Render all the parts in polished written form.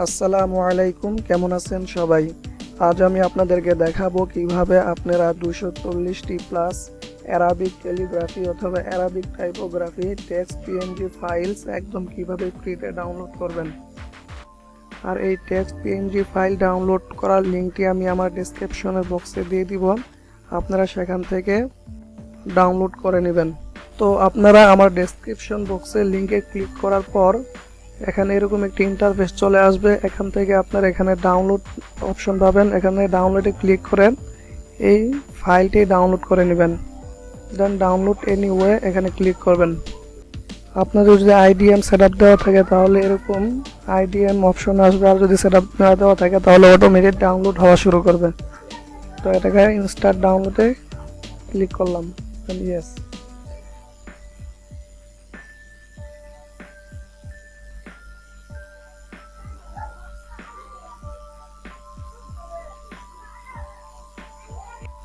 আসসালামু আলাইকুম, কেমন আছেন সবাই? আজ আমি আপনাদেরকে দেখাবো কিভাবে আপনারা 240টি প্লাস অ্যারাবিক ক্যালিগ্রাফি অথবা Arabic typography text PNG files একদম কিভাবে ফ্রিতে ডাউনলোড করবেন। আর এই টেক্সট পিএনজি ফাইল ডাউনলোড করার লিঙ্কটি আমি আমার ডেসক্রিপশনের বক্সে দিয়ে দিব, আপনারা সেখান থেকে ডাউনলোড করে নেবেন। তো আপনারা আমার ডেসক্রিপশন বক্সের লিঙ্কে ক্লিক করার পর এখানে এরকম একটি ইন্টারফেস চলে আসবে। এখান থেকে আপনারা এখানে ডাউনলোড অপশন পাবেন, এখানে ডাউনলোডে ক্লিক করে এই ফাইলটি ডাউনলোড করে নেবেন। দেন ডাউনলোড এনিওয়ে এখানে ক্লিক করবেন। আপনাদের যদি আইডিএম সেটআপ দেওয়া থাকে তাহলে এরকম আইডিএম অপশন আসবে, আর যদি সেটআপ না দেওয়া থাকে তাহলে অটোমেটিক ডাউনলোড হওয়া শুরু করবে। তো এটাকে ইনস্টান্ট ডাউনলোডে ক্লিক করলাম, ইয়েস।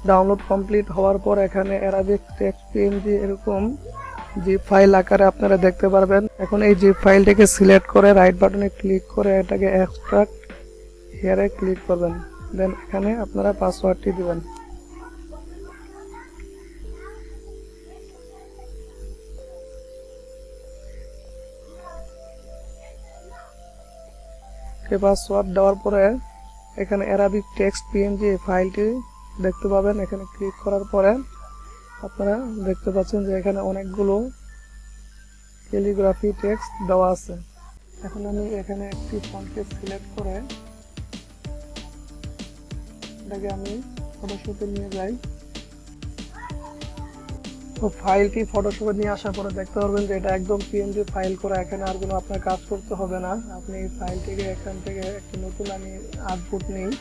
ডাউনলোড কমপ্লিট হওয়ার পর এখানে অ্যারাবিক টেক্সট পিএনজি এরকম জিপ ফাইল আকারে আপনারা দেখতে পারবেন। এখন এই জিপ ফাইলটাকে সিলেক্ট করে রাইট বাটনে ক্লিক করে এটাকে এক্সট্রাক্ট হিয়ারে ক্লিক করবেন। দেন এখানে আপনারা পাসওয়ার্ডটি দিবেন। পাসওয়ার্ড দেওয়ার পরে এখানে অ্যারাবিক টেক্সট পিএনজি ফাইলটি দেখতে পাবেন। এখানে ক্লিক করার পরে আপনারা দেখতে পাচ্ছেন যে এখানে অনেকগুলো ক্যালিগ্রাফি টেক্সট দেওয়া আছে। এখন আমি এখানে একটি ফন্টকে সিলেক্ট করে এটাকে আমি ফটোশপে নিয়ে যাই। তো ফাইলটি ফটোশপে নিয়ে আসার পরে দেখতে পারবেন যে এটা একদম পিএনজি ফাইল করা, এখানে আর কোনো আপনার কাজ করতে হবে না। আপনি এই ফাইলটিকে এখান থেকে একটি নতুন আমি আউটপুট নিই।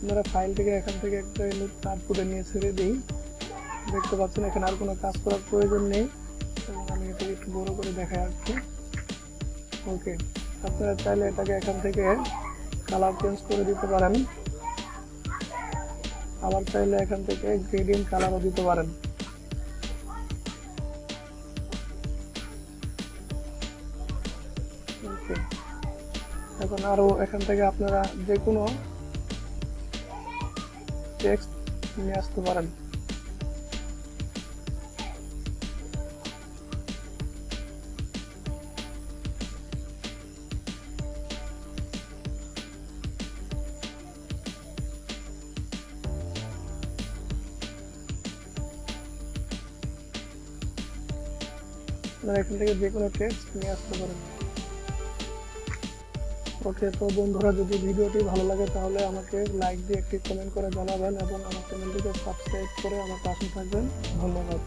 আমরা ফাইলটিকে এখান থেকে একটা নতুন আউটপুটে নিয়ে ছেড়ে দিই। দেখতে পাচ্ছেন এখানে আর কোনো কাজ করার প্রয়োজন নেই। আমি এটাকে একটু বড় করে দেখাই আসছি। ওকে, আপনারা চাইলে এটাকে এখান থেকে কালার চেঞ্জ করে দিতে পারেন, আবার চাইলে এখান থেকে গ্রেডিয়েন্ট কালারও দিতে পারেন। ওকে, এখন আরও এখান থেকে আপনারা যে কোনো টেক্সট নিয়ে আসতে পারেন। আপনারা এখান থেকে যে কোনো টেক্সট নিয়ে আসতে পারেন। ওকে, তো বন্ধুরা, যদি ভিডিওটি ভালো লাগে তাহলে আমাকে লাইক দিয়ে একটি কমেন্ট করে জানাবেন এবং আমার চ্যানেলটিকে সাবস্ক্রাইব করে আমার পাশে থাকবেন। ধন্যবাদ।